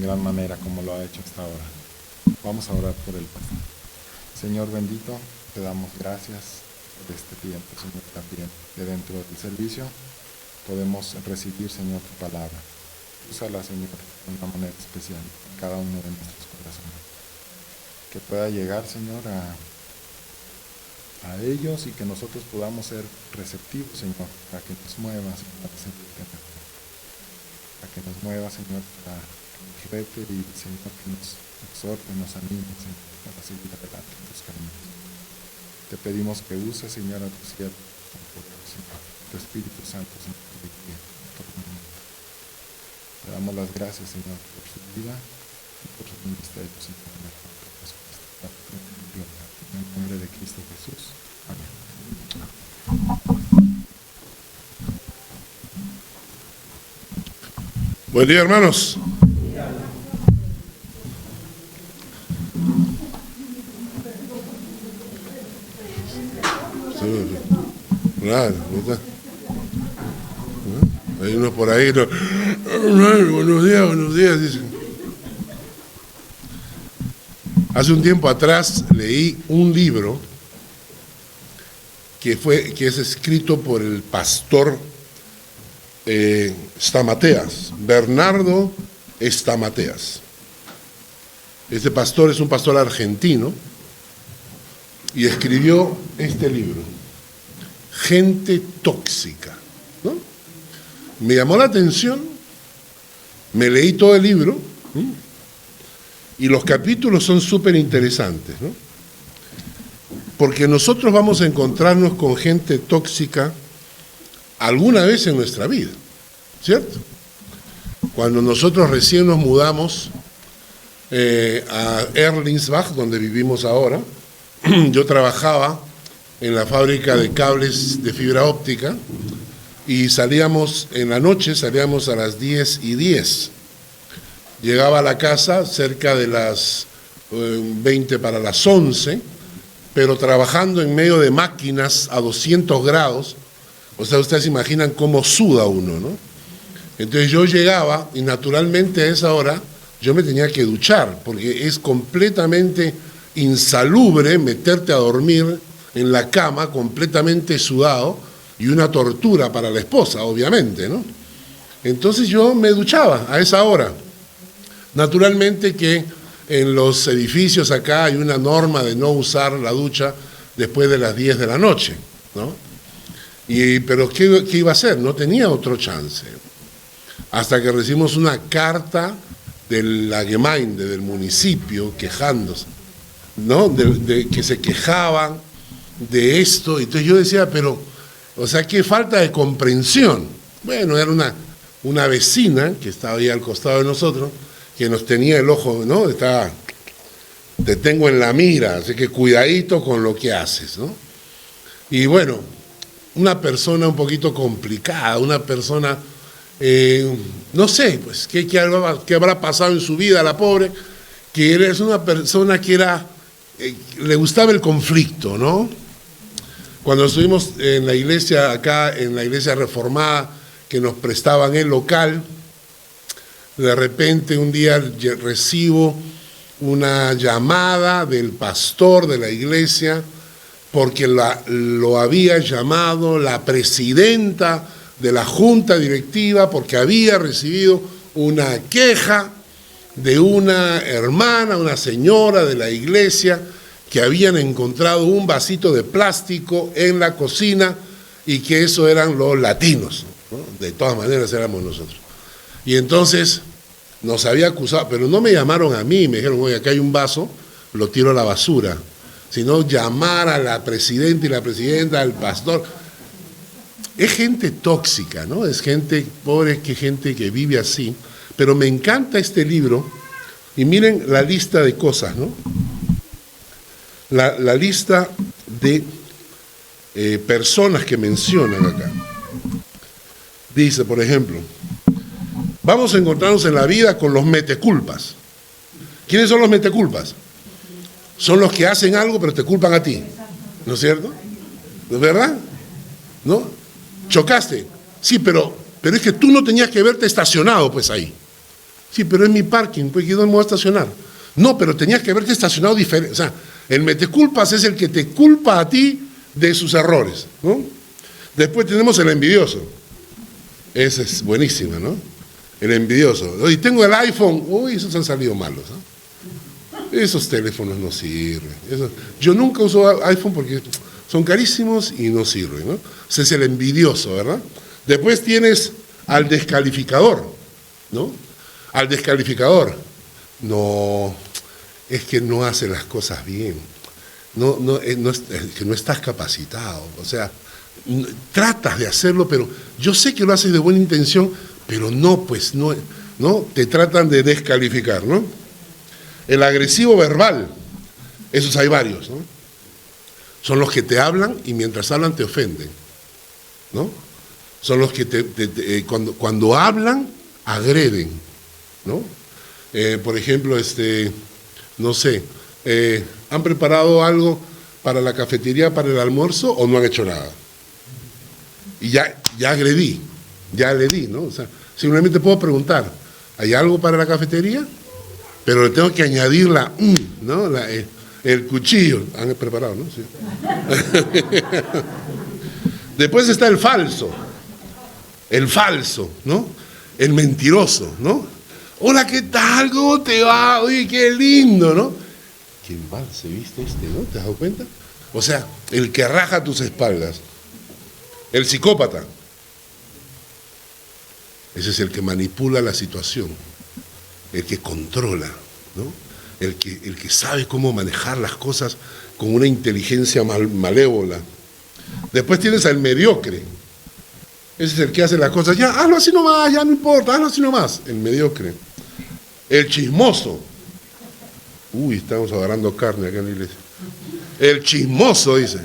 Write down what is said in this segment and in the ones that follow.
gran manera como lo ha hecho hasta ahora. Vamos a orar por el pastor. Señor bendito, te damos gracias por este tiempo, Señor, también de dentro del servicio podemos recibir, Señor, tu palabra. Úsala, Señor, de una manera especial en cada uno de nuestros corazones. Que pueda llegar, Señor, a ellos y que nosotros podamos ser receptivos, Señor, para que nos mueva, Señor, a servirte mejor. Para que nos mueva, Señor, para que nos rete y, Señor, que nos exhorte, nos anime, Señor, para seguir adelante en tus caminos. Te pedimos que uses, Señor, a tu siervo, Señor, tu Espíritu Santo, Señor, que guíe en todo momento. Le damos las gracias, Señor, por su vida y por su ministerio, Señor, en el nombre de Jesucristo. En el nombre de Cristo Jesús. Amén. Buen día, hermanos. Claro, hay unos por ahí, no. Buenos días, dicen. Hace un tiempo atrás leí un libro que es escrito por el pastor Stamateas, Bernardo Stamateas. Este pastor es un pastor argentino y escribió este libro, Gente Tóxica, ¿no? Me llamó la atención, me leí todo el libro, y los capítulos son súper interesantes, ¿no? Porque nosotros vamos a encontrarnos con gente tóxica alguna vez en nuestra vida, ¿cierto? Cuando nosotros recién nos mudamos a Erlingsbach, donde vivimos ahora, yo trabajaba en la fábrica de cables de fibra óptica y salíamos en la noche, salíamos a las 10:10. Llegaba a la casa cerca de las 20 para las 11, pero trabajando en medio de máquinas a 200 grados, o sea, ustedes se imaginan cómo suda uno, ¿no? Entonces yo llegaba y naturalmente a esa hora yo me tenía que duchar, porque es completamente insalubre meterte a dormir en la cama completamente sudado y una tortura para la esposa, obviamente, ¿no? Entonces yo me duchaba a esa hora. Naturalmente que en los edificios acá hay una norma de no usar la ducha después de las 10 de la noche, ¿no? Pero ¿qué iba a hacer? No tenía otro chance. Hasta que recibimos una carta de la Gemeinde, del municipio, quejándose, ¿no? De que se quejaban de esto. Entonces yo decía, pero, o sea, qué falta de comprensión. Bueno, era una vecina que estaba ahí al costado de nosotros, que nos tenía el ojo, ¿no? Te tengo en la mira, así que cuidadito con lo que haces, ¿no? Y bueno, una persona un poquito complicada, una persona, no sé, pues, ¿qué habrá pasado en su vida, la pobre? Que es una persona que le gustaba el conflicto, ¿no? Cuando estuvimos en la iglesia, acá en la iglesia reformada, que nos prestaban el local, de repente un día recibo una llamada del pastor de la iglesia porque lo había llamado la presidenta de la junta directiva porque había recibido una queja de una hermana, una señora de la iglesia, que habían encontrado un vasito de plástico en la cocina y que eso eran los latinos, ¿no? De todas maneras éramos nosotros. Y entonces nos había acusado, pero no me llamaron a mí, me dijeron, oye, acá hay un vaso, lo tiro a la basura, sino llamar a la presidenta y la presidenta, al pastor. Es gente tóxica, ¿no? Es gente pobre, que gente que vive así. Pero me encanta este libro, y miren la lista de cosas, ¿no? La lista de personas que mencionan acá. Dice, por ejemplo, vamos a encontrarnos en la vida con los meteculpas. ¿Quiénes son los meteculpas? Son los que hacen algo pero te culpan a ti, ¿no es cierto? ¿No es verdad? ¿No? Chocaste. Sí, pero es que tú no tenías que haberte estacionado pues ahí. Sí, pero es mi parking, pues ¿dónde me voy a estacionar? No, pero tenías que haberte estacionado diferente. O sea, el meteculpas es el que te culpa a ti de sus errores, ¿no? Después tenemos el envidioso. Esa es buenísima, ¿no? El envidioso. Oye, tengo el iPhone. Uy, esos han salido malos, ¿no? Esos teléfonos no sirven. Yo nunca uso iPhone porque son carísimos y no sirven, ¿no? Ese es el envidioso, ¿verdad? Después tienes al descalificador, ¿no? Al descalificador. No, es que no hace las cosas bien. Es que no estás capacitado. O sea, tratas de hacerlo, pero yo sé que lo haces de buena intención, pero no, pues no, te tratan de descalificar, ¿no? El agresivo verbal, esos hay varios, ¿no? Son los que te hablan y mientras hablan te ofenden, ¿no? Son los que cuando hablan, agreden, ¿no? Por ejemplo, no sé, ¿han preparado algo para la cafetería, para el almuerzo o no han hecho nada? Y ya agredí, ya le di, ¿no? O sea, simplemente puedo preguntar, ¿hay algo para la cafetería? Pero le tengo que añadir ¿no? El cuchillo. Han preparado, ¿no? Sí. Después está el falso, ¿no? El mentiroso, ¿no? Hola, ¿qué tal? ¿Cómo te va? Oye, qué lindo, ¿no? Qué mal se viste ¿no? ¿Te has dado cuenta? O sea, el que raja tus espaldas. El psicópata. Ese es el que manipula la situación. El que controla, ¿no? El que sabe cómo manejar las cosas con una inteligencia malévola. Después tienes al mediocre. Ese es el que hace las cosas, ya, hazlo así nomás, ya no importa, hazlo así nomás. El mediocre. El chismoso. Uy, estamos agarrando carne acá en la iglesia. El chismoso, dice,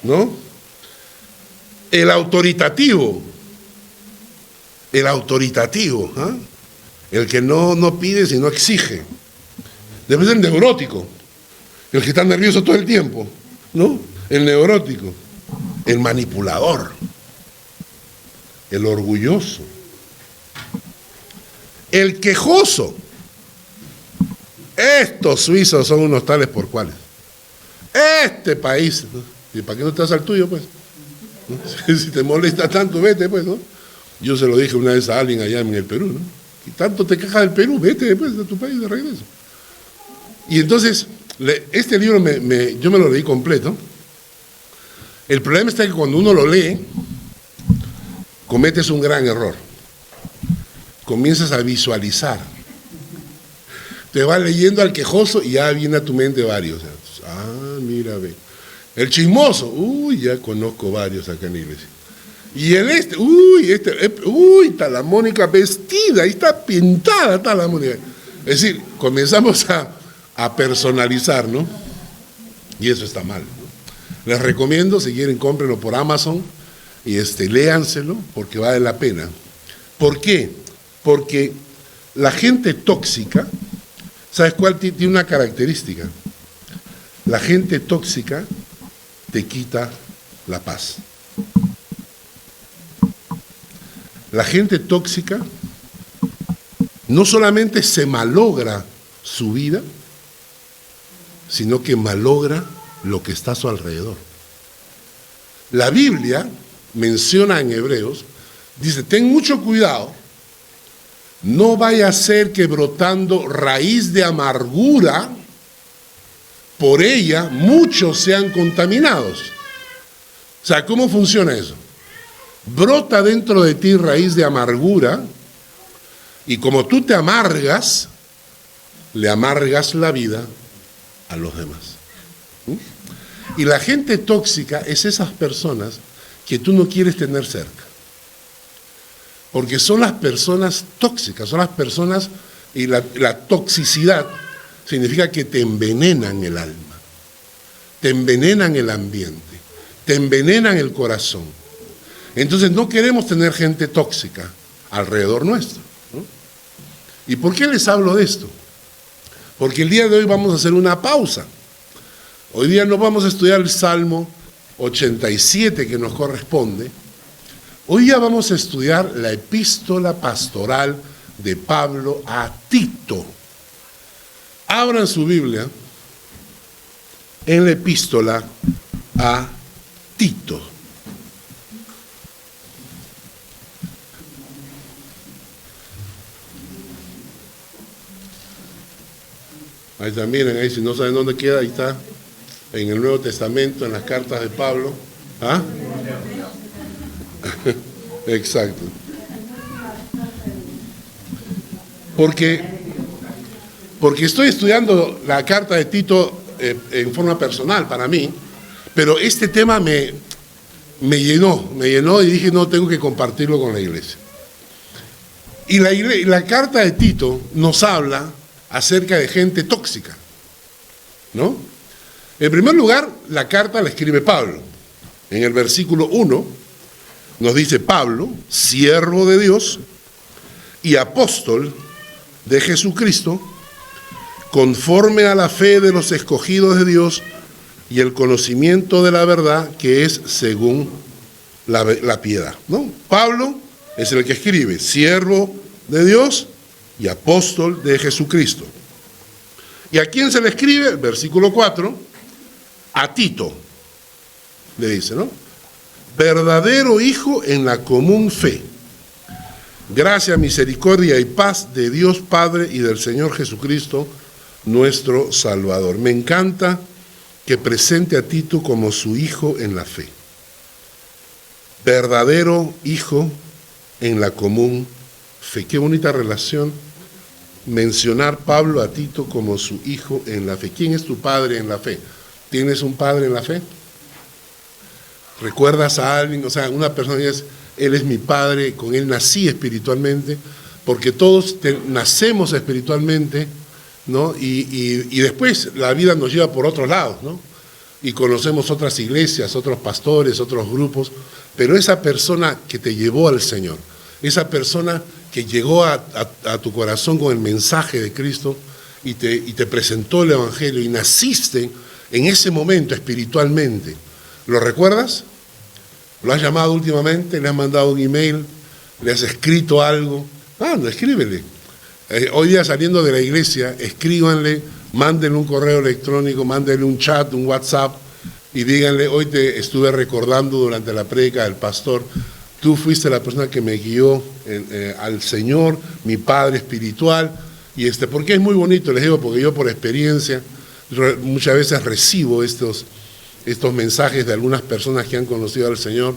¿no? El autoritativo. El autoritativo, ¿eh? El que no pide sino exige. Debe ser el neurótico, el que está nervioso todo el tiempo, ¿no? El neurótico, el manipulador, el orgulloso, el quejoso. Estos suizos son unos tales por cuales. Este país, ¿no? ¿Y para qué no te vas al tuyo, pues? ¿No? Si te molesta tanto, vete, pues, ¿no? Yo se lo dije una vez a alguien allá en el Perú, ¿no? Y tanto te quejas del Perú, vete después de tu país de regreso. Y entonces, este libro yo me lo leí completo. El problema está que cuando uno lo lee, cometes un gran error. Comienzas a visualizar. Te vas leyendo al quejoso y ya viene a tu mente varios. Mira, ve. El chismoso, uy, ya conozco varios acá en la iglesia. Y está la Mónica vestida, ahí está pintada, está la Mónica. Es decir, comenzamos a personalizar, ¿no? Y eso está mal, ¿no? Les recomiendo, si quieren, cómprenlo por Amazon y léanselo, porque vale la pena. ¿Por qué? Porque la gente tóxica, ¿sabes cuál tiene una característica? La gente tóxica te quita la paz. La gente tóxica no solamente se malogra su vida, sino que malogra lo que está a su alrededor. La Biblia menciona en Hebreos, dice, ten mucho cuidado, no vaya a ser que brotando raíz de amargura, por ella muchos sean contaminados. O sea, ¿cómo funciona eso? Brota dentro de ti raíz de amargura y como tú te amargas, le amargas la vida a los demás. Y la gente tóxica es esas personas que tú no quieres tener cerca. Porque son las personas tóxicas, son las personas, y la toxicidad significa que te envenenan el alma, te envenenan el ambiente, te envenenan el corazón. Entonces no queremos tener gente tóxica alrededor nuestro, ¿no? ¿Y por qué les hablo de esto? Porque el día de hoy vamos a hacer una pausa. Hoy día no vamos a estudiar el Salmo 87 que nos corresponde. Hoy día vamos a estudiar la epístola pastoral de Pablo a Tito. Abran su Biblia en la epístola a Tito. Ahí está, miren, ahí si no saben dónde queda, ahí está, en el Nuevo Testamento, en las cartas de Pablo. ¿Ah? Exacto. Porque estoy estudiando la carta de Tito en forma personal para mí, pero este tema me llenó y dije, no, tengo que compartirlo con la iglesia. Y la carta de Tito nos habla acerca de gente tóxica, ¿no? En primer lugar, la carta la escribe Pablo. En el versículo 1 nos dice: Pablo, siervo de Dios y apóstol de Jesucristo, conforme a la fe de los escogidos de Dios y el conocimiento de la verdad que es según la piedad, ¿no? Pablo es el que escribe, siervo de Dios y apóstol de Jesucristo. ¿Y a quién se le escribe? Versículo 4, a Tito, le dice, ¿no? Verdadero hijo en la común fe. Gracia, misericordia y paz de Dios Padre y del Señor Jesucristo, nuestro Salvador. Me encanta que presente a Tito como su hijo en la fe. Verdadero hijo en la común fe. Qué bonita relación mencionar Pablo a Tito como su hijo en la fe. ¿Quién es tu padre en la fe? ¿Tienes un padre en la fe? ¿Recuerdas a alguien? O sea, una persona dice, él es mi padre, con él nací espiritualmente, porque todos nacemos espiritualmente, ¿no? Y después la vida nos lleva por otros lados, ¿no? Y conocemos otras iglesias, otros pastores, otros grupos, pero esa persona que te llevó al Señor, esa persona que llegó a tu corazón con el mensaje de Cristo y te presentó el Evangelio y naciste en ese momento espiritualmente, ¿lo recuerdas? ¿Lo has llamado últimamente? ¿Le has mandado un email? ¿Le has escrito algo? No, escríbele. Hoy día saliendo de la iglesia, escríbanle, mándenle un correo electrónico, mándenle un chat, un WhatsApp y díganle, hoy te estuve recordando durante la prédica del pastor, tú fuiste la persona que me guió al Señor, mi Padre espiritual, y porque es muy bonito, les digo, porque yo por experiencia muchas veces recibo estos mensajes de algunas personas que han conocido al Señor,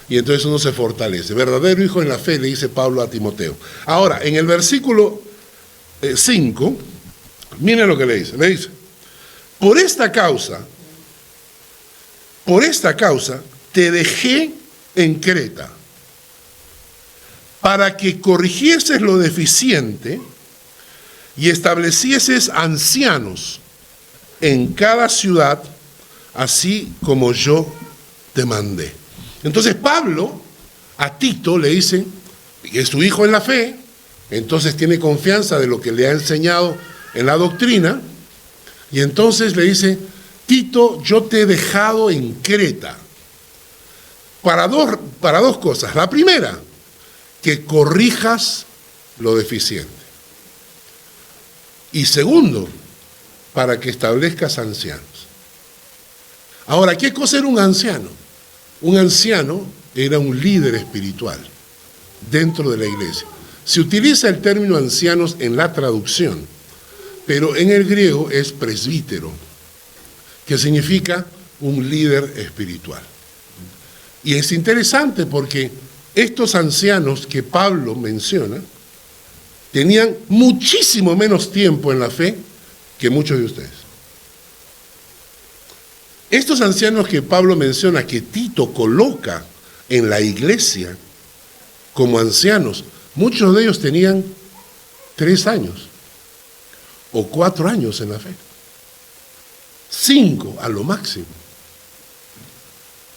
y entonces uno se fortalece. Verdadero hijo en la fe, le dice Pablo a Timoteo. Ahora, en el versículo 5, miren lo que le dice. Le dice, por esta causa, te dejé en Creta, para que corrigieses lo deficiente y establecieses ancianos en cada ciudad, así como yo te mandé. Entonces Pablo a Tito le dice que es su hijo en la fe, entonces tiene confianza de lo que le ha enseñado en la doctrina, y entonces le dice, Tito, yo te he dejado en Creta para dos cosas. La primera, que corrijas lo deficiente. Y segundo, para que establezcas ancianos. Ahora, ¿qué cosa era un anciano? Un anciano era un líder espiritual dentro de la iglesia. Se utiliza el término ancianos en la traducción, pero en el griego es presbítero, que significa un líder espiritual. Y es interesante porque estos ancianos que Pablo menciona tenían muchísimo menos tiempo en la fe que muchos de ustedes. Estos ancianos que Pablo menciona, que Tito coloca en la iglesia como ancianos, muchos de ellos tenían 3 años o 4 años en la fe. 5 a lo máximo.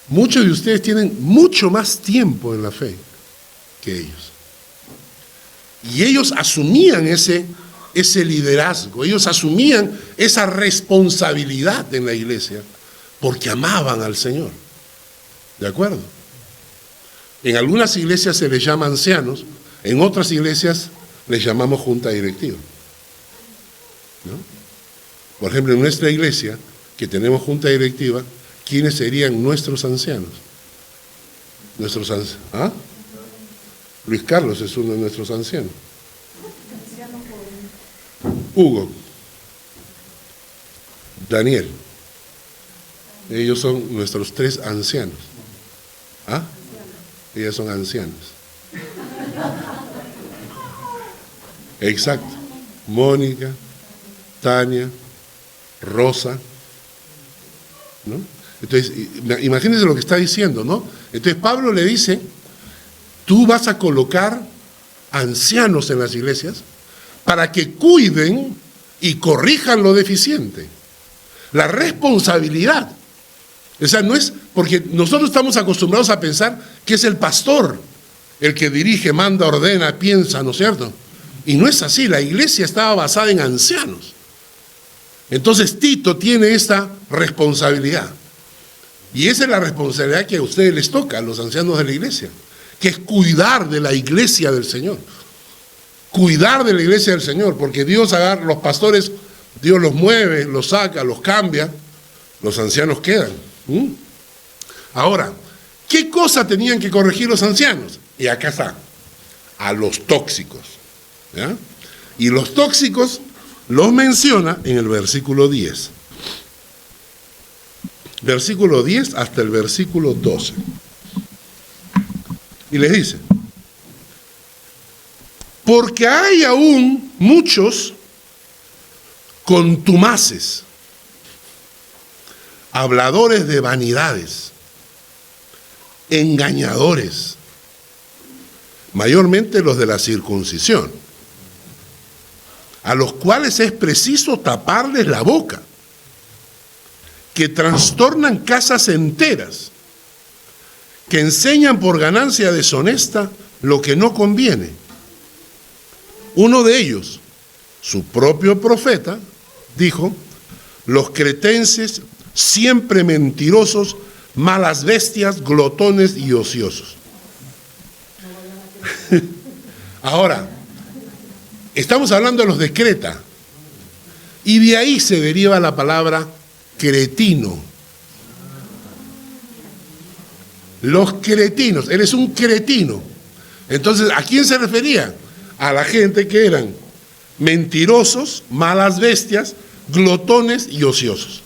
Muchos de ustedes tienen mucho más tiempo en la fe que ellos. Y ellos asumían ese liderazgo, ellos asumían esa responsabilidad en la iglesia porque amaban al Señor. ¿De acuerdo? En algunas iglesias se les llama ancianos, en otras iglesias les llamamos junta directiva, ¿no? Por ejemplo, en nuestra iglesia, que tenemos junta directiva, ¿quiénes serían nuestros ancianos? ¿Ah? Luis Carlos es uno de nuestros ancianos. Hugo. Daniel. Ellos son nuestros 3 ancianos. ¿Ah? Ellas son ancianas. Exacto. Mónica, Tania, Rosa, ¿no? Entonces, imagínense lo que está diciendo, ¿no? Entonces Pablo le dice, tú vas a colocar ancianos en las iglesias para que cuiden y corrijan lo deficiente. La responsabilidad. O sea, no es porque nosotros estamos acostumbrados a pensar que es el pastor el que dirige, manda, ordena, piensa, ¿no es cierto? Y no es así, la iglesia estaba basada en ancianos. Entonces Tito tiene esta responsabilidad. Y esa es la responsabilidad que a ustedes les toca, a los ancianos de la iglesia, que es cuidar de la iglesia del Señor. Cuidar de la iglesia del Señor, porque Dios agarra los pastores, Dios los mueve, los saca, los cambia, los ancianos quedan. Ahora, ¿qué cosa tenían que corregir los ancianos? Y acá está, a los tóxicos, ¿ya? Y los tóxicos los menciona en el versículo 10. Versículo 10 hasta el versículo 12. Y les dice, porque hay aún muchos contumaces, habladores de vanidades, engañadores, mayormente los de la circuncisión, a los cuales es preciso taparles la boca, que trastornan casas enteras, que enseñan por ganancia deshonesta lo que no conviene. Uno de ellos, su propio profeta, dijo, los cretenses siempre mentirosos, malas bestias, glotones y ociosos. Ahora, estamos hablando de los de Creta, y de ahí se deriva la palabra cretino. Los cretinos, eres un cretino. Entonces, ¿a quién se refería? A la gente que eran mentirosos, malas bestias, glotones y ociosos,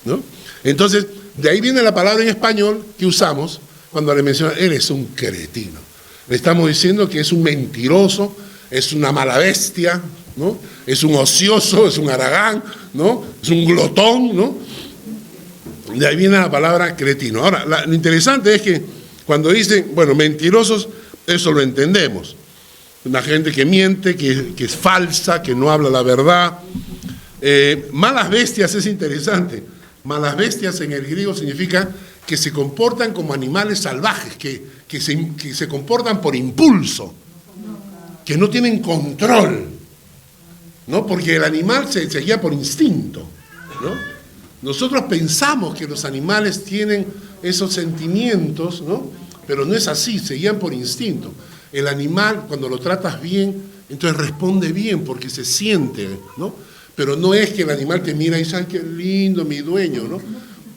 ¿no? Entonces, de ahí viene la palabra en español que usamos cuando le mencionan, eres un cretino. Le estamos diciendo que es un mentiroso, es una mala bestia, ¿no? Es un ocioso, es un haragán, ¿no? Es un glotón, ¿no? De ahí viene la palabra cretino. Ahora, lo interesante es que cuando dicen, bueno, mentirosos, eso lo entendemos. Una gente que miente, que es falsa, que no habla la verdad. Malas bestias es interesante. Malas bestias en el griego significa que se comportan como animales salvajes, que se comportan por impulso, que no tienen control, ¿no? Porque el animal se guía por instinto, ¿no? Nosotros pensamos que los animales tienen esos sentimientos, ¿no? Pero no es así, se guían por instinto. El animal, cuando lo tratas bien, entonces responde bien porque se siente, ¿no? Pero no es que el animal te mira y dice, ay, qué lindo mi dueño, ¿no?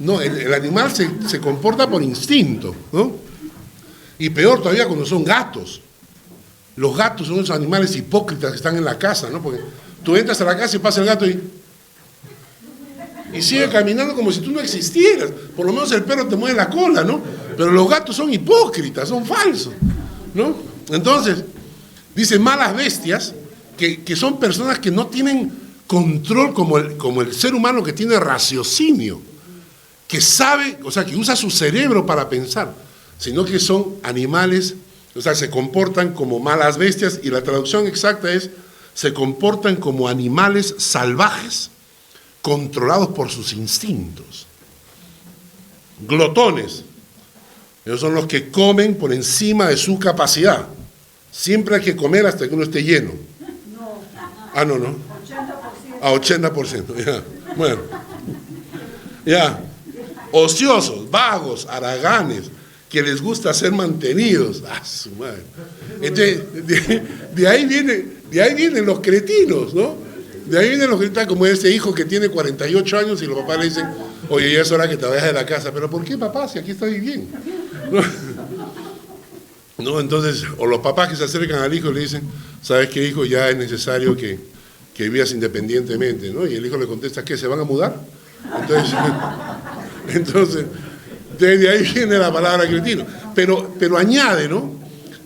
No, el animal se comporta por instinto, ¿no? Y peor todavía cuando son gatos. Los gatos son esos animales hipócritas que están en la casa, ¿no? Porque tú entras a la casa y pasa el gato y sigue caminando como si tú no existieras. Por lo menos el perro te mueve la cola, ¿no? Pero los gatos son hipócritas, son falsos, ¿no? Entonces, dice malas bestias, que son personas que no tienen control como el ser humano que tiene raciocinio, que sabe, o sea, que usa su cerebro para pensar, sino que son animales, o sea, se comportan como malas bestias, y la traducción exacta es, se comportan como animales salvajes, controlados por sus instintos. Glotones, ellos son los que comen por encima de su capacidad. Siempre hay que comer hasta que uno esté lleno. Ah, no. 80%. A 80%, ya. Bueno. Ya. Ociosos, vagos, haraganes, que les gusta ser mantenidos. Ah, su madre. Entonces, de ahí viene De ahí vienen los cretinos, ¿no? De ahí vienen los cretinos, como ese hijo que tiene 48 años y los papás le dicen, oye, ya es hora que te vayas de la casa. ¿Pero por qué, papá? Si aquí estoy bien. ¿No? Entonces, o los papás que se acercan al hijo y le dicen, ¿sabes qué, hijo? Ya es necesario que vivas independientemente, ¿no? Y el hijo le contesta, ¿qué? ¿Se van a mudar? Entonces de ahí viene la palabra cretino. Pero añade, ¿no?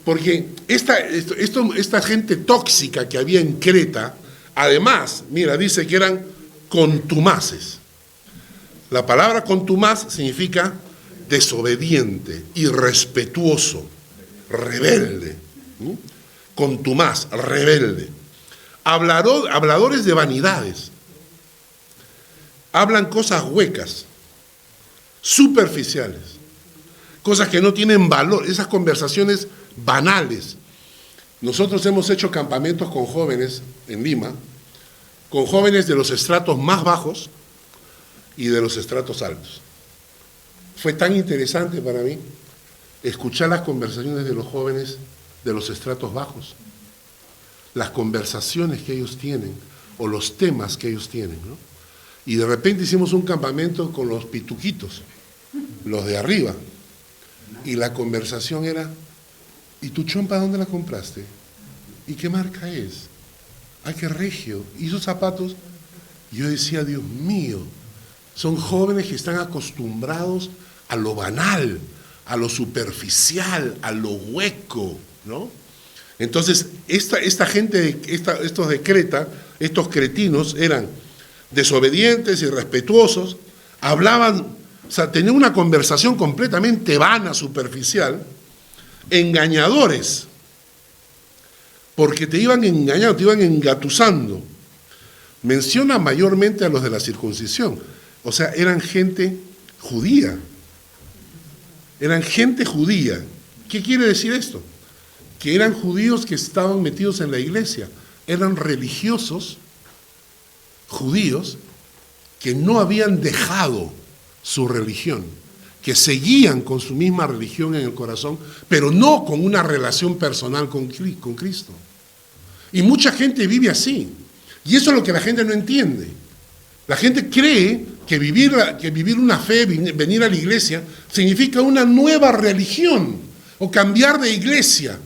Porque esta gente tóxica que había en Creta, además, mira, dice que eran contumaces. La palabra contumaz significa desobediente, irrespetuoso, rebelde. ¿Sí? Contumaz, rebelde. Habladores de vanidades. Hablan cosas huecas, superficiales, cosas que no tienen valor, esas conversaciones banales. Nosotros hemos hecho campamentos con jóvenes en Lima, con jóvenes de los estratos más bajos y de los estratos altos. Fue tan interesante para mí escuchar las conversaciones de los jóvenes de los estratos bajos, las conversaciones que ellos tienen o los temas que ellos tienen, ¿no? Y de repente hicimos un campamento con los pituquitos, los de arriba, y la conversación era, ¿y tu chompa dónde la compraste? ¿Y qué marca es? ¡Ay, qué regio! ¿Y esos zapatos? Yo decía, Dios mío, son jóvenes que están acostumbrados a lo banal, a lo superficial, a lo hueco, ¿no? Entonces, esta gente, estos de Creta, estos cretinos, eran desobedientes, irrespetuosos, hablaban, o sea, tenían una conversación completamente vana, superficial, engañadores, porque te iban engañando, te iban engatusando. Menciona mayormente a los de la circuncisión, o sea, eran gente judía. Eran gente judía. ¿Qué quiere decir esto? Que eran judíos que estaban metidos en la iglesia, eran religiosos judíos que no habían dejado su religión, que seguían con su misma religión en el corazón, pero no con una relación personal con Cristo. Y mucha gente vive así, y eso es lo que la gente no entiende. La gente cree que vivir una fe, venir a la iglesia, significa una nueva religión, o cambiar de iglesia.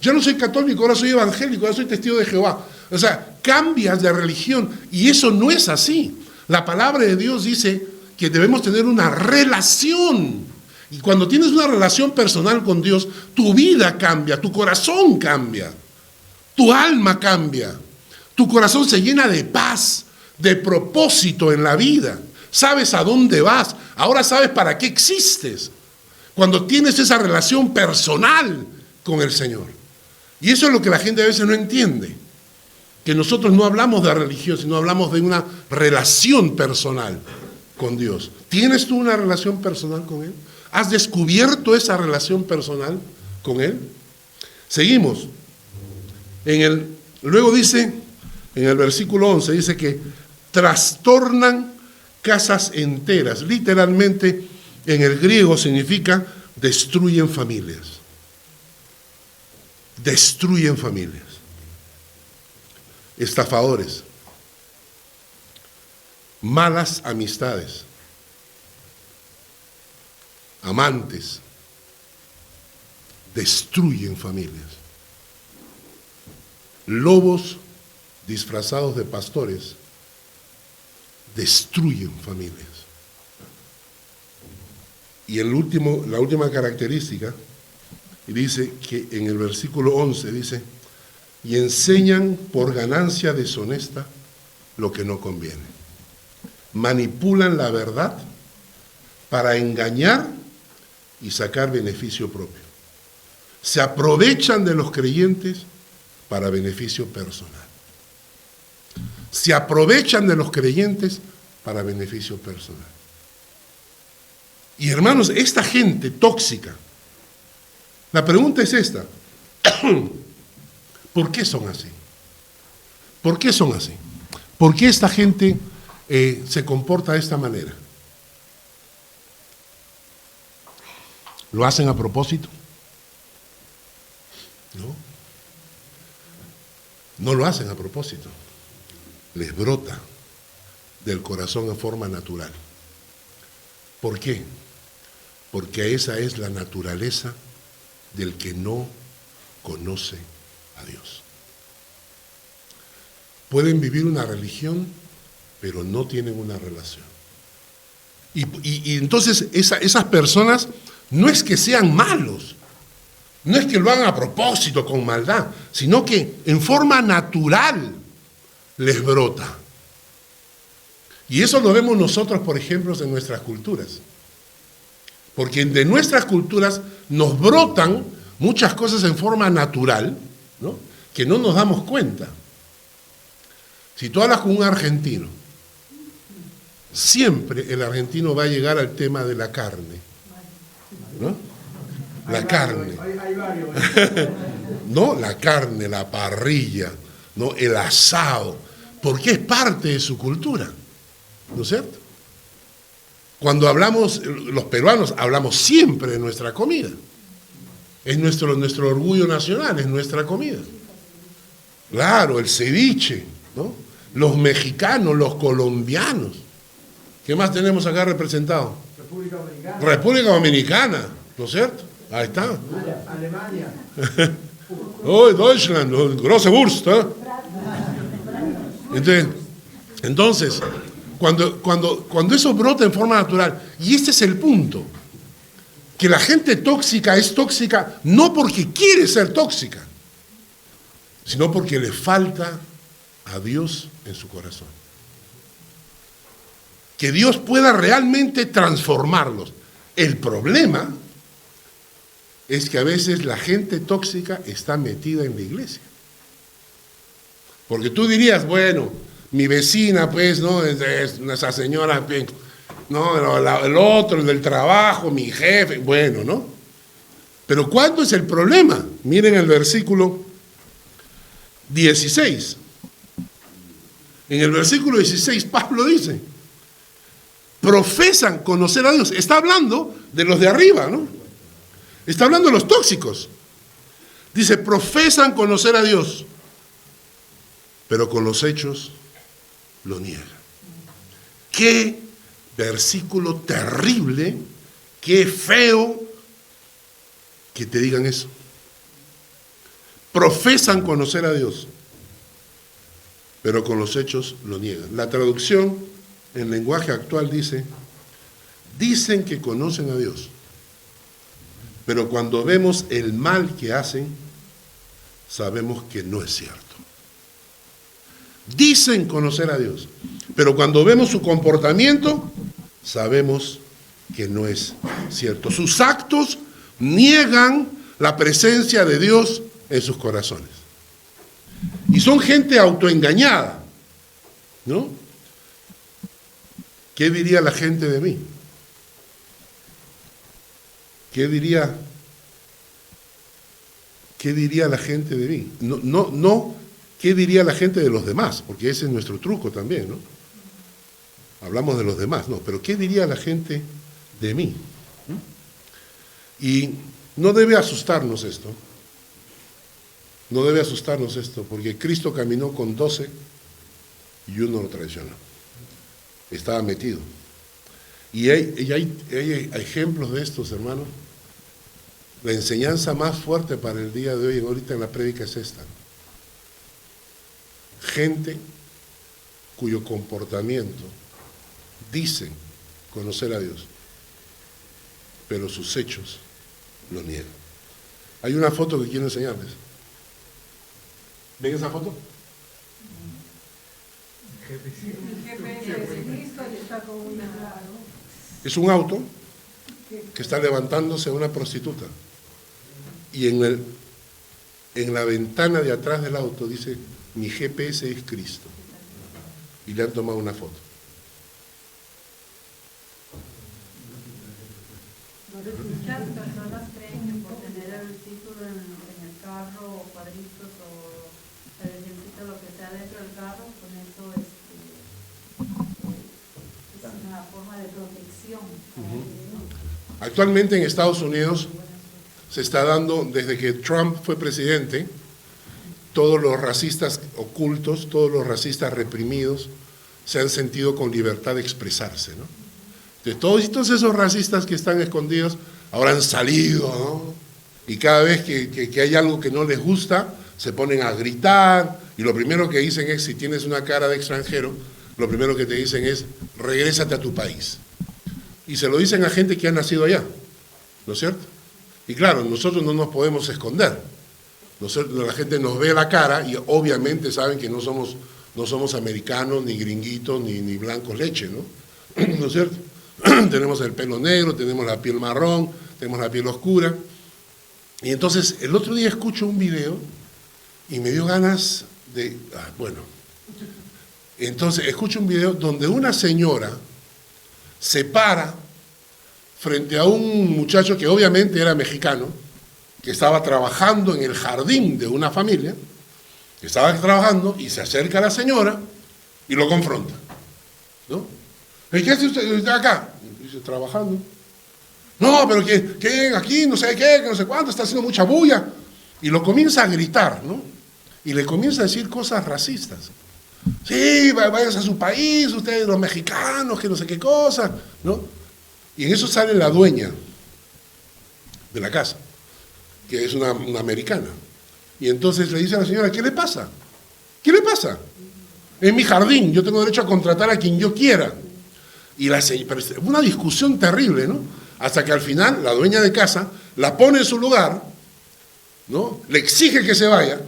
Yo no soy católico, ahora soy evangélico, ahora soy testigo de Jehová. O sea, cambias de religión, y eso no es así. La palabra de Dios dice que debemos tener una relación. Y cuando tienes una relación personal con Dios, tu vida cambia, tu corazón cambia, tu alma cambia, tu corazón se llena de paz, de propósito en la vida. Sabes a dónde vas, ahora sabes para qué existes. Cuando tienes esa relación personal con el Señor. Y eso es lo que la gente a veces no entiende. Que nosotros no hablamos de religión, sino hablamos de una relación personal con Dios. ¿Tienes tú una relación personal con Él? ¿Has descubierto esa relación personal con Él? Seguimos. Luego dice, en el versículo 11, dice que trastornan casas enteras. Literalmente, en el griego significa destruyen familias. Destruyen familias. Estafadores. Malas amistades. Amantes. Destruyen familias. Lobos disfrazados de pastores destruyen familias. Y la última característica, y dice que en el versículo 11 dice, y enseñan por ganancia deshonesta lo que no conviene. Manipulan la verdad para engañar y sacar beneficio propio. Se aprovechan de los creyentes para beneficio personal. Se aprovechan de los creyentes para beneficio personal. Y hermanos, esta gente tóxica, la pregunta es esta, ¿por qué son así? ¿Por qué son así? ¿Por qué esta gente se comporta de esta manera? ¿Lo hacen a propósito? ¿No? no lo hacen a propósito, les brota del corazón en forma natural. ¿Por qué? Porque esa es la naturaleza del que no conoce a Dios. Pueden vivir una religión, pero no tienen una relación. Y entonces esas personas no es que sean malos, no es que lo hagan a propósito con maldad, sino que en forma natural les brota. Y eso lo vemos nosotros, por ejemplo, en nuestras culturas. Porque de nuestras culturas nos brotan muchas cosas en forma natural, ¿no?, que no nos damos cuenta. Si tú hablas con un argentino, siempre el argentino va a llegar al tema de la carne, ¿no? La carne. Hay varios. ¿No? La carne, la parrilla, ¿no?, el asado, porque es parte de su cultura, ¿no es cierto? Cuando hablamos, los peruanos, hablamos siempre de nuestra comida. Es nuestro orgullo nacional, es nuestra comida. Claro, el ceviche, ¿no? Los mexicanos, los colombianos. ¿Qué más tenemos acá representado? República Dominicana. República Dominicana, ¿no es cierto? Ahí está. Alemania. Oh, Deutschland, große Wurst, ¿eh? Entonces, cuando eso brota en forma natural, y este es el punto, que la gente tóxica es tóxica no porque quiere ser tóxica, sino porque le falta a Dios en su corazón. Que Dios pueda realmente transformarlos. El problema es que a veces la gente tóxica está metida en la iglesia. Porque tú dirías, bueno, mi vecina, pues, ¿no? Es esa señora, no, el otro, el del trabajo, mi jefe, bueno, ¿no? Pero ¿cuándo es el problema? Miren el versículo 16. En el versículo 16, Pablo dice, profesan conocer a Dios. Está hablando de los de arriba, ¿no? Está hablando de los tóxicos. Dice, profesan conocer a Dios, pero con los hechos lo niegan. Qué versículo terrible, qué feo que te digan eso. Profesan conocer a Dios, pero con los hechos lo niegan. La traducción en lenguaje actual dice, dicen que conocen a Dios, pero cuando vemos el mal que hacen, sabemos que no es cierto. Dicen conocer a Dios, pero cuando vemos su comportamiento, sabemos que no es cierto. Sus actos niegan la presencia de Dios en sus corazones. Y son gente autoengañada, ¿no? ¿Qué diría la gente de mí? ¿Qué diría la gente de mí? No, ¿qué diría la gente de los demás? Porque ese es nuestro truco también, ¿no? Hablamos de los demás, no, pero ¿qué diría la gente de mí? Y no debe asustarnos esto. No debe asustarnos esto, porque Cristo caminó con 12 y uno lo traicionó. Estaba metido. Y hay ejemplos de estos, hermanos. La enseñanza más fuerte para el día de hoy, ahorita en la prédica, es esta. Gente cuyo comportamiento dicen conocer a Dios, pero sus hechos lo niegan. Hay una foto que quiero enseñarles. ¿Ven esa foto? Es un auto que está levantándose a una prostituta y en la ventana de atrás del auto dice, mi GPS es Cristo, y le han tomado una foto. Muchas personas creen que por tener el título en el carro o cuadritos o ejemplito lo que sea dentro del carro, con eso es una forma de protección. Actualmente en Estados Unidos se está dando, desde que Trump fue presidente, todos los racistas ocultos, todos los racistas reprimidos se han sentido con libertad de expresarse, ¿no? Entonces, todos esos racistas que están escondidos ahora han salido, ¿no? Y cada vez que hay algo que no les gusta, se ponen a gritar, y lo primero que dicen es, si tienes una cara de extranjero, lo primero que te dicen es, regrésate a tu país. Y se lo dicen a gente que ha nacido allá, ¿no es cierto? Y claro, nosotros no nos podemos esconder. La gente nos ve la cara y obviamente saben que no somos americanos, ni gringuitos, ni blancos leche, ¿no? ¿No es cierto? Tenemos el pelo negro, tenemos la piel marrón, tenemos la piel oscura. Y entonces, el otro día escucho un video y me dio ganas de... Entonces, escucho un video donde una señora se para frente a un muchacho que obviamente era mexicano, que estaba trabajando en el jardín de una familia, que estaba trabajando, y se acerca a la señora y lo confronta, ¿no? ¿Y qué hace usted acá? Dice, trabajando. No, pero ¿qué? Aquí, no sé qué, que no sé cuánto, está haciendo mucha bulla. Y lo comienza a gritar, ¿no? Y le comienza a decir cosas racistas. Sí, váyanse a su país, ustedes los mexicanos, que no sé qué cosa, ¿no? Y en eso sale la dueña de la casa, que es una americana. Y entonces le dice a la señora, ¿qué le pasa? ¿Qué le pasa? Es mi jardín, yo tengo derecho a contratar a quien yo quiera. Y pero una discusión terrible, ¿no? Hasta que al final la dueña de casa la pone en su lugar, ¿no? Le exige que se vaya,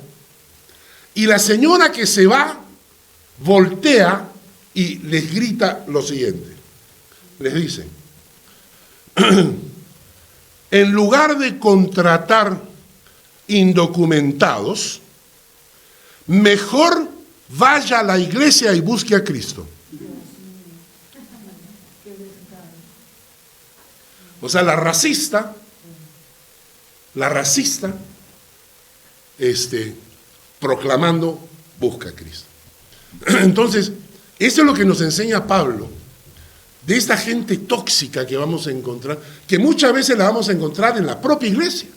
y la señora que se va voltea y les grita lo siguiente. Les dice, en lugar de contratar indocumentados, mejor vaya a la iglesia y busque a Cristo. O sea, la racista, proclamando, busca a Cristo. Entonces, eso es lo que nos enseña Pablo, de esta gente tóxica que vamos a encontrar, que muchas veces la vamos a encontrar en la propia iglesia.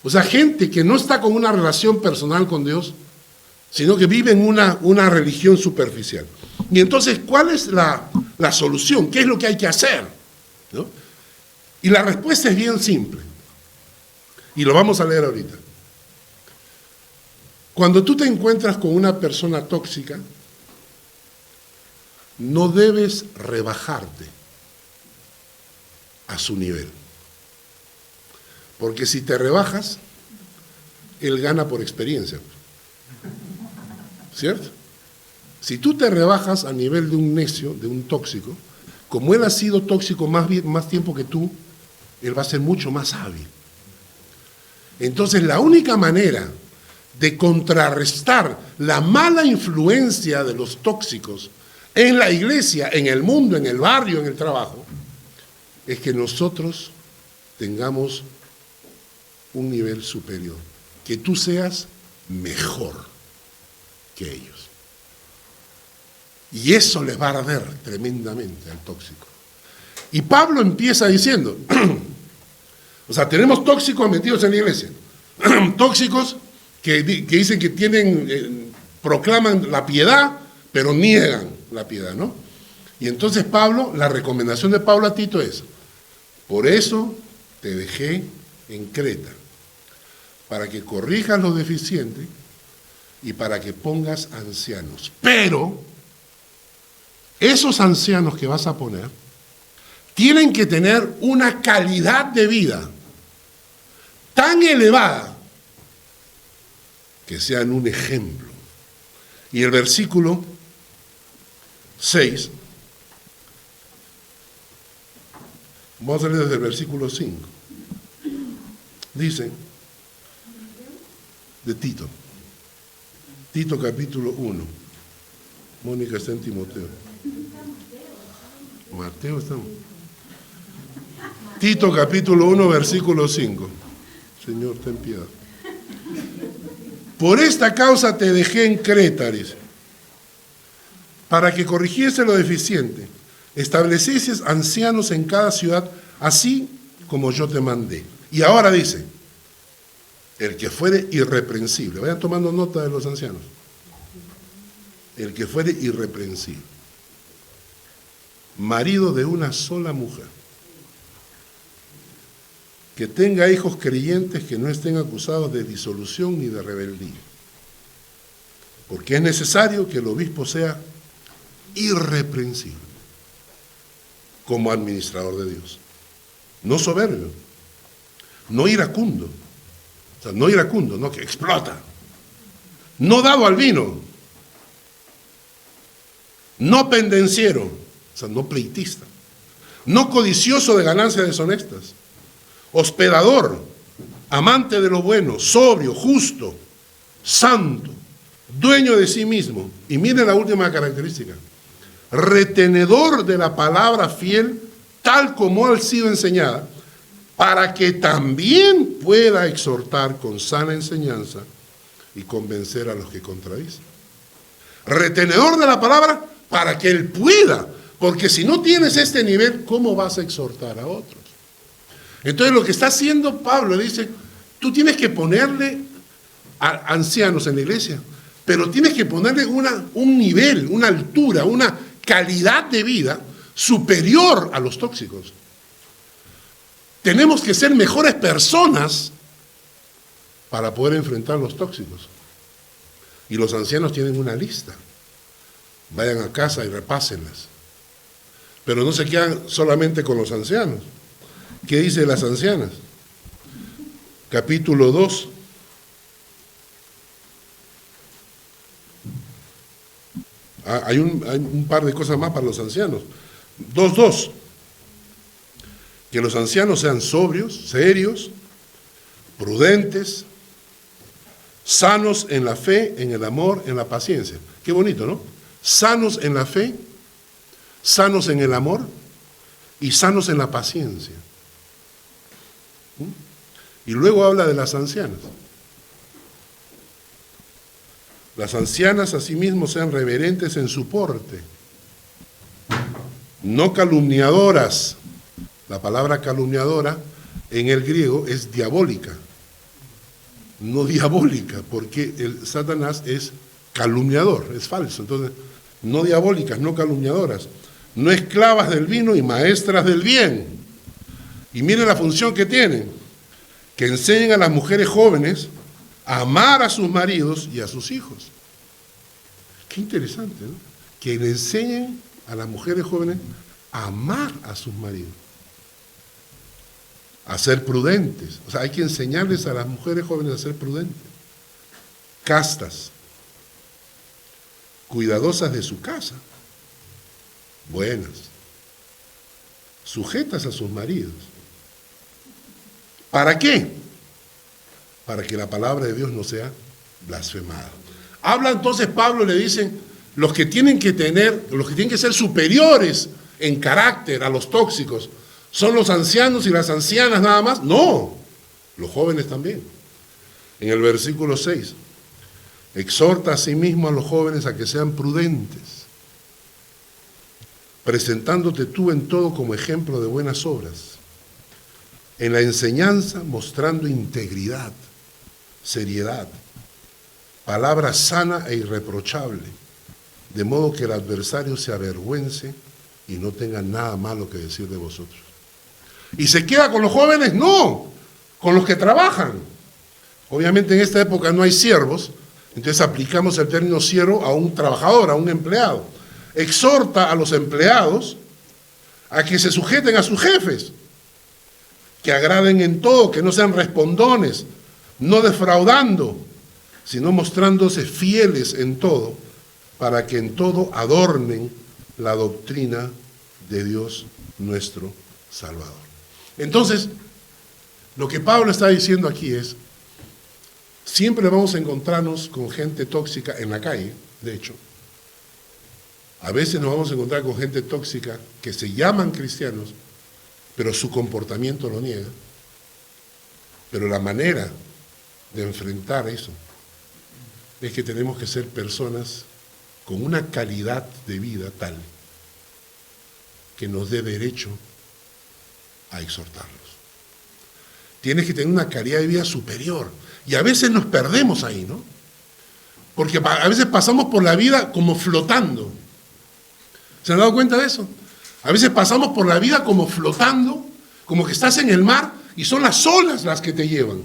O sea, gente que no está con una relación personal con Dios, sino que vive en una religión superficial. Y entonces, ¿cuál es la solución? ¿Qué es lo que hay que hacer? ¿No? Y la respuesta es bien simple. Y lo vamos a leer ahorita. Cuando tú te encuentras con una persona tóxica, no debes rebajarte a su nivel. Porque si te rebajas, él gana por experiencia. ¿Cierto? Si tú te rebajas a nivel de un necio, de un tóxico, como él ha sido tóxico más tiempo que tú, él va a ser mucho más hábil. Entonces, la única manera de contrarrestar la mala influencia de los tóxicos en la iglesia, en el mundo, en el barrio, en el trabajo, es que nosotros tengamos un nivel superior, que tú seas mejor que ellos. Y eso les va a arder tremendamente al tóxico. Y Pablo empieza diciendo, o sea, tenemos tóxicos metidos en la iglesia, tóxicos que dicen que proclaman la piedad, pero niegan la piedad, ¿no? Y entonces la recomendación de Pablo a Tito es, por eso te dejé en Creta, para que corrijas lo deficiente y para que pongas ancianos. Pero esos ancianos que vas a poner tienen que tener una calidad de vida tan elevada que sean un ejemplo. Y el versículo 6, vamos a leer desde el versículo 5, dice, de Tito capítulo 1, Mónica está en Timoteo, Mateo estamos, Tito capítulo 1, versículo 5, Señor, ten piedad. Por esta causa te dejé en Creta, dice, para que corrigiese lo deficiente, establecieses ancianos en cada ciudad, así como yo te mandé. Y ahora dice, el que fuere irreprensible. Vayan tomando nota de los ancianos. El que fuere irreprensible. Marido de una sola mujer. Que tenga hijos creyentes que no estén acusados de disolución ni de rebeldía. Porque es necesario que el obispo sea irreprensible como administrador de Dios. No soberbio, no iracundo. O sea, no iracundo, no que explota. No dado al vino. No pendenciero, o sea, no pleitista. No codicioso de ganancias deshonestas. Hospedador, amante de lo bueno, sobrio, justo, santo, dueño de sí mismo. Y miren la última característica. Retenedor de la palabra fiel, tal como ha sido enseñada, para que también pueda exhortar con sana enseñanza y convencer a los que contradicen. Retenedor de la palabra para que él pueda, porque si no tienes este nivel, ¿cómo vas a exhortar a otros? Entonces lo que está haciendo Pablo, dice, tú tienes que ponerle a ancianos en la iglesia, pero tienes que ponerle un nivel, una altura, una calidad de vida superior a los tóxicos. Tenemos que ser mejores personas para poder enfrentar los tóxicos. Y los ancianos tienen una lista. Vayan a casa y repásenlas. Pero no se quedan solamente con los ancianos. ¿Qué dice las ancianas? Capítulo 2. Hay un par de cosas más para los ancianos. 2:2. Que los ancianos sean sobrios, serios, prudentes, sanos en la fe, en el amor, en la paciencia. Qué bonito, ¿no? Sanos en la fe, sanos en el amor y sanos en la paciencia. Y luego habla de las ancianas. Las ancianas asimismo sean reverentes en su porte, no calumniadoras. La palabra calumniadora en el griego es diabólica, no diabólica, porque el Satanás es calumniador, es falso. Entonces, no diabólicas, no calumniadoras, no esclavas del vino y maestras del bien. Y miren la función que tienen, que enseñen a las mujeres jóvenes a amar a sus maridos y a sus hijos. Qué interesante, ¿no? Que le enseñen a las mujeres jóvenes a amar a sus maridos, a ser prudentes. O sea, hay que enseñarles a las mujeres jóvenes a ser prudentes, castas, cuidadosas de su casa, buenas, sujetas a sus maridos. ¿Para qué? Para que la palabra de Dios no sea blasfemada. Habla entonces Pablo, le dicen, los que tienen que ser superiores en carácter a los tóxicos, ¿son los ancianos y las ancianas nada más? No, los jóvenes también. En el versículo 6, exhorta a sí mismo a los jóvenes a que sean prudentes, presentándote tú en todo como ejemplo de buenas obras, en la enseñanza mostrando integridad, seriedad, palabra sana e irreprochable, de modo que el adversario se avergüence y no tenga nada malo que decir de vosotros. ¿Y se queda con los jóvenes? No, con los que trabajan. Obviamente en esta época no hay siervos, entonces aplicamos el término siervo a un trabajador, a un empleado. Exhorta a los empleados a que se sujeten a sus jefes, que agraden en todo, que no sean respondones, no defraudando, sino mostrándose fieles en todo, para que en todo adornen la doctrina de Dios nuestro Salvador. Entonces, lo que Pablo está diciendo aquí es, siempre vamos a encontrarnos con gente tóxica en la calle, de hecho. A veces nos vamos a encontrar con gente tóxica que se llaman cristianos, pero su comportamiento lo niega. Pero la manera de enfrentar eso es que tenemos que ser personas con una calidad de vida tal que nos dé derecho a exhortarlos. Tienes que tener una calidad de vida superior. Y a veces nos perdemos ahí, ¿no? Porque a veces pasamos por la vida como flotando. ¿Se han dado cuenta de eso? A veces pasamos por la vida como flotando, como que estás en el mar y son las olas las que te llevan.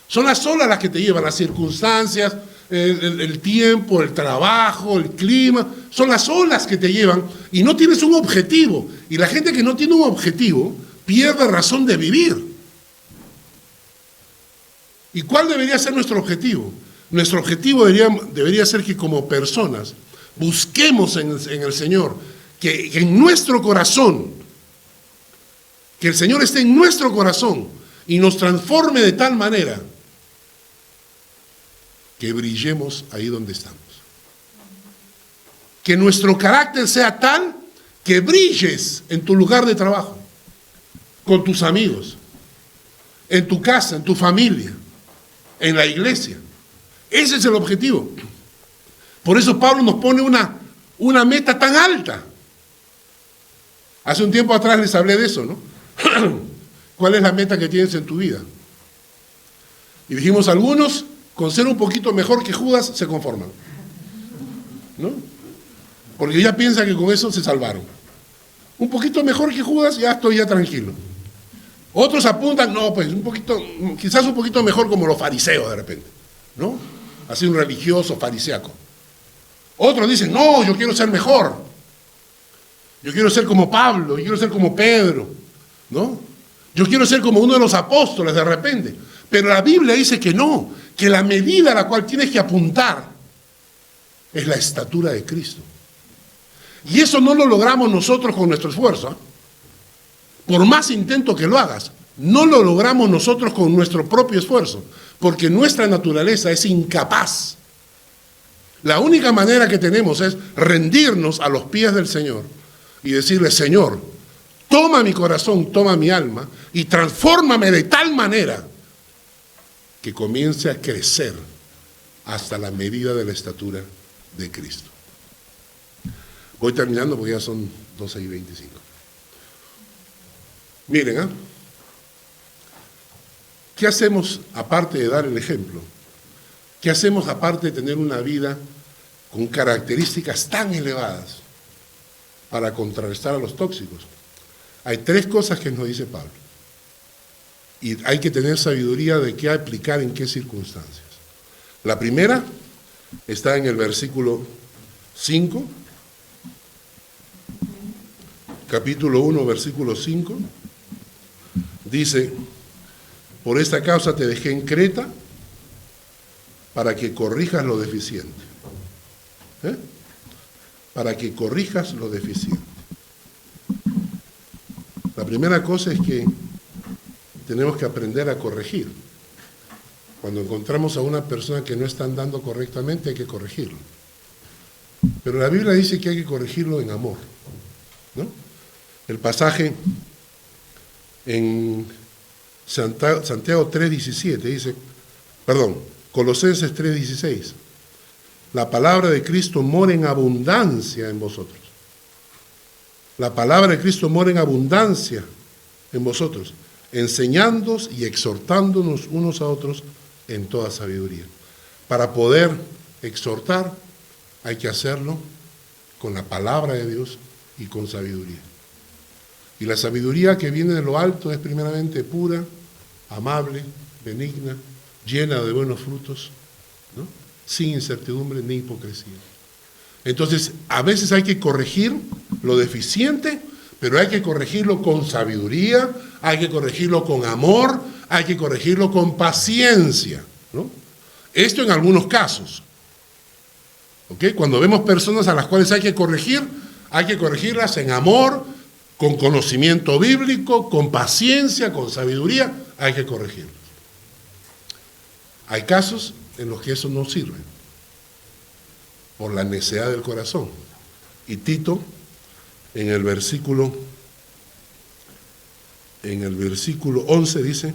Son las olas las que te llevan, las circunstancias, el tiempo, el trabajo, el clima. Son las olas que te llevan y no tienes un objetivo. Y la gente que no tiene un objetivo pierde razón de vivir. ¿Y cuál debería ser nuestro objetivo? Nuestro objetivo debería ser que como personas busquemos en el Señor, que en nuestro corazón, que el Señor esté en nuestro corazón y nos transforme de tal manera que brillemos ahí donde estamos. Que nuestro carácter sea tal que brilles en tu lugar de trabajo, con tus amigos, en tu casa, en tu familia, en la iglesia. Ese es el objetivo. Por eso Pablo nos pone una meta tan alta. Hace un tiempo atrás les hablé de eso, ¿no? ¿Cuál es la meta que tienes en tu vida? Y dijimos, algunos, con ser un poquito mejor que Judas, se conforman, ¿no? Porque ya piensan que con eso se salvaron. Un poquito mejor que Judas, ya estoy ya tranquilo. Otros apuntan, no, pues un poquito, quizás un poquito mejor como los fariseos de repente, ¿no? Así un religioso fariseaco. Otros dicen, no, yo quiero ser mejor. Yo quiero ser como Pablo, yo quiero ser como Pedro, ¿no? Yo quiero ser como uno de los apóstoles de repente. Pero la Biblia dice que no, que la medida a la cual tienes que apuntar es la estatura de Cristo. Y eso no lo logramos nosotros con nuestro esfuerzo, ¿eh? Por más intento que lo hagas, no lo logramos nosotros con nuestro propio esfuerzo, porque nuestra naturaleza es incapaz. La única manera que tenemos es rendirnos a los pies del Señor y decirle, Señor, toma mi corazón, toma mi alma y transfórmame de tal manera que comience a crecer hasta la medida de la estatura de Cristo. Voy terminando porque ya son 12:25. Miren, ¿eh? ¿Qué hacemos aparte de dar el ejemplo? ¿Qué hacemos aparte de tener una vida con características tan elevadas para contrarrestar a los tóxicos? Hay 3 cosas que nos dice Pablo. Y hay que tener sabiduría de qué aplicar en qué circunstancias. La primera está en el versículo 5, capítulo 1, versículo 5. Dice, por esta causa te dejé en Creta para que corrijas lo deficiente. Para que corrijas lo deficiente. La primera cosa es que tenemos que aprender a corregir. Cuando encontramos a una persona que no está andando correctamente, hay que corregirlo. Pero la Biblia dice que hay que corregirlo en amor, ¿no? El pasaje en Santiago 3:17 dice, Colosenses 3:16, la palabra de Cristo mora en abundancia en vosotros. La palabra de Cristo mora en abundancia en vosotros, enseñándoos y exhortándonos unos a otros en toda sabiduría. Para poder exhortar hay que hacerlo con la palabra de Dios y con sabiduría. Y la sabiduría que viene de lo alto es primeramente pura, amable, benigna, llena de buenos frutos, ¿no? Sin incertidumbre ni hipocresía. Entonces, a veces hay que corregir lo deficiente, pero hay que corregirlo con sabiduría, hay que corregirlo con amor, hay que corregirlo con paciencia, ¿no? Esto en algunos casos. ¿Ok? Cuando vemos personas a las cuales hay que corregirlas en amor, con conocimiento bíblico, con paciencia, con sabiduría, hay que corregirlos. Hay casos en los que eso no sirve, por la necedad del corazón. Y Tito, en el versículo 11 dice,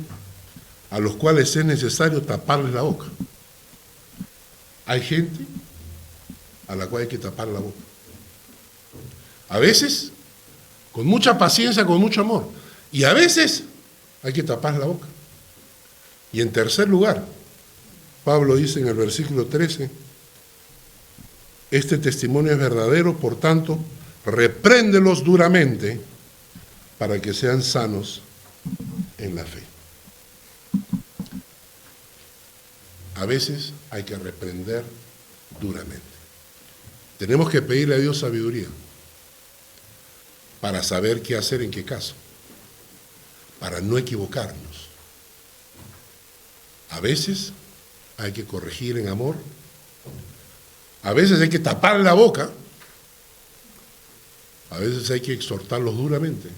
a los cuales es necesario taparles la boca. Hay gente a la cual hay que tapar la boca. A veces, con mucha paciencia, con mucho amor. Y a veces hay que tapar la boca. Y en tercer lugar, Pablo dice en el versículo 13, este testimonio es verdadero, por tanto, repréndelos duramente para que sean sanos en la fe. A veces hay que reprender duramente. Tenemos que pedirle a Dios sabiduría para saber qué hacer en qué caso, para no equivocarnos. A veces hay que corregir en amor, a veces hay que tapar la boca, a veces hay que exhortarlos duramente,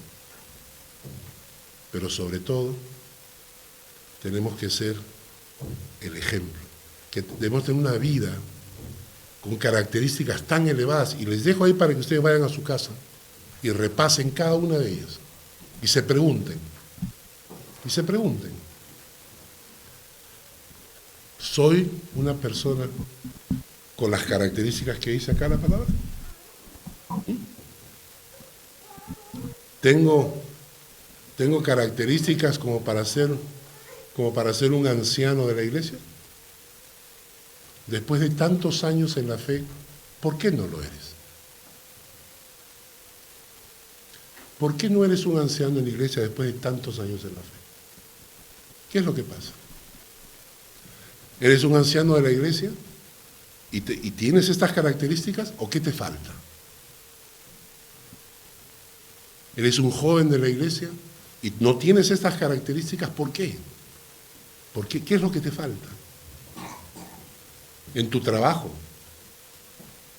pero sobre todo tenemos que ser el ejemplo, que debemos tener una vida con características tan elevadas, y les dejo ahí para que ustedes vayan a su casa y repasen cada una de ellas y se pregunten, ¿soy una persona con las características que dice acá la palabra? ¿Tengo características como para ser un anciano de la iglesia? Después de tantos años en la fe, ¿por qué no lo eres? ¿Por qué no eres un anciano en la iglesia después de tantos años en la fe? ¿Qué es lo que pasa? ¿Eres un anciano de la iglesia y tienes estas características o qué te falta? ¿Eres un joven de la iglesia y no tienes estas características? ¿Por qué? ¿Por qué? ¿Qué es lo que te falta? En tu trabajo,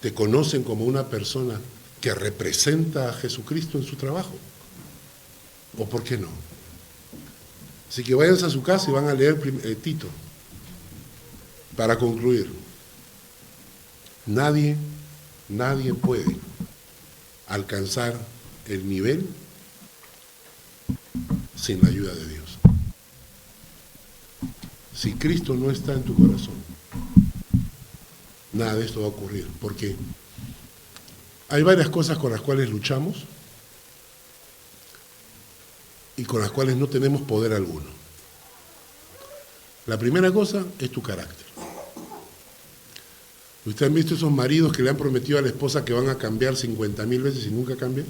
¿te conocen como una persona que representa a Jesucristo en su trabajo? ¿O por qué no? Así que váyanse a su casa y van a leer Tito. Para concluir, nadie puede alcanzar el nivel sin la ayuda de Dios. Si Cristo no está en tu corazón, nada de esto va a ocurrir, porque hay varias cosas con las cuales luchamos y con las cuales no tenemos poder alguno. La primera cosa es tu carácter. ¿Ustedes han visto esos maridos que le han prometido a la esposa que van a cambiar 50.000 veces y nunca cambian?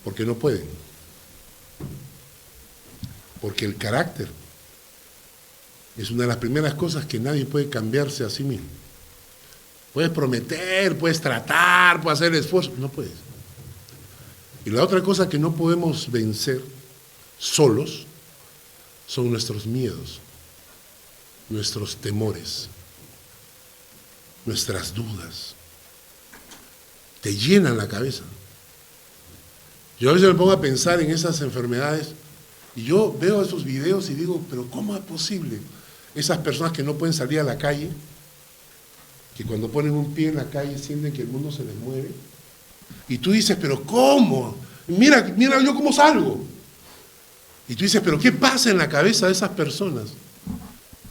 Porque no pueden. Porque el carácter es una de las primeras cosas que nadie puede cambiarse a sí mismo. Puedes prometer, puedes tratar, puedes hacer esfuerzo, no puedes. Y la otra cosa que no podemos vencer solos son nuestros miedos, nuestros temores, nuestras dudas. Te llenan la cabeza. Yo a veces me pongo a pensar en esas enfermedades y yo veo esos videos y digo, pero ¿cómo es posible? Esas personas que no pueden salir a la calle, que cuando ponen un pie en la calle sienten que el mundo se les mueve. Y tú dices, pero ¿cómo? Mira yo cómo salgo. Y tú dices, pero ¿qué pasa en la cabeza de esas personas?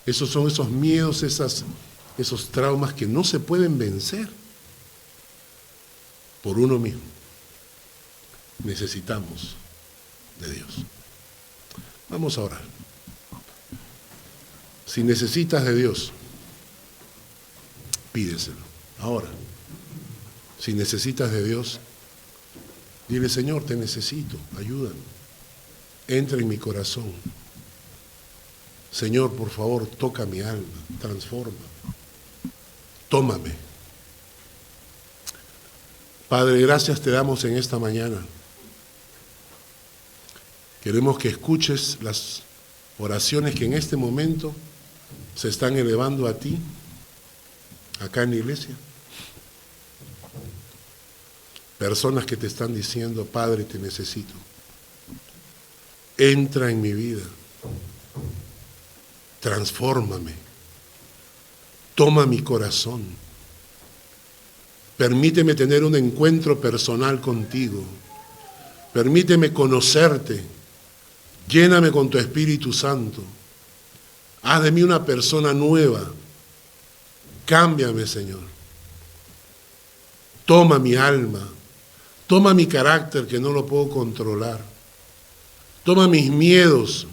Esos son esos miedos, esos traumas que no se pueden vencer por uno mismo. Necesitamos de Dios. Vamos a orar. Si necesitas de Dios, pídeselo. Ahora, si necesitas de Dios, dile, Señor, te necesito, ayúdame. Entra en mi corazón. Señor, por favor, toca mi alma, transforma. Tómame. Padre, gracias te damos en esta mañana. Queremos que escuches las oraciones que en este momento se están elevando a ti, acá en la iglesia. Personas que te están diciendo, Padre, te necesito. Entra en mi vida. Transfórmame. Toma mi corazón. Permíteme tener un encuentro personal contigo. Permíteme conocerte. Lléname con tu Espíritu Santo. Haz de mí una persona nueva. Cámbiame, Señor. Toma mi alma. Toma mi carácter que no lo puedo controlar. Toma mis miedos.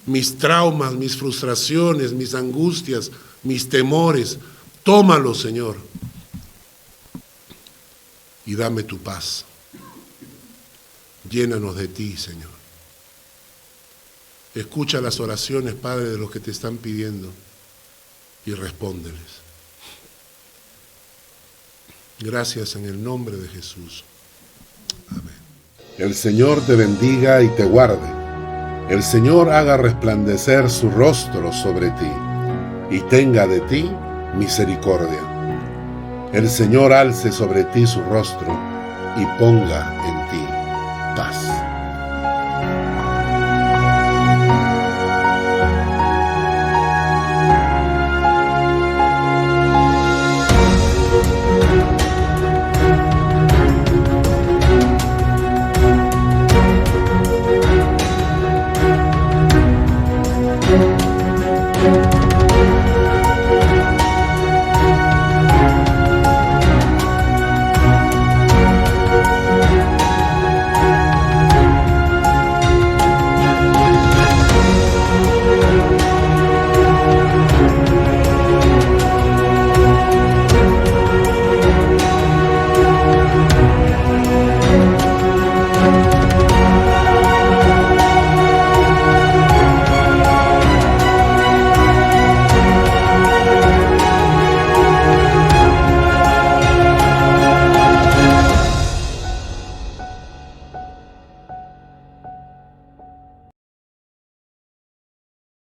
mis traumas, mis frustraciones, mis angustias, mis temores. Tómalos, Señor, y dame tu paz. Llénanos de ti, Señor. Escucha las oraciones, Padre, de los que te están pidiendo y respóndeles. Gracias en el nombre de Jesús. Amén. El Señor te bendiga y te guarde. El Señor haga resplandecer su rostro sobre ti y tenga de ti misericordia. El Señor alce sobre ti su rostro y ponga en ti paz.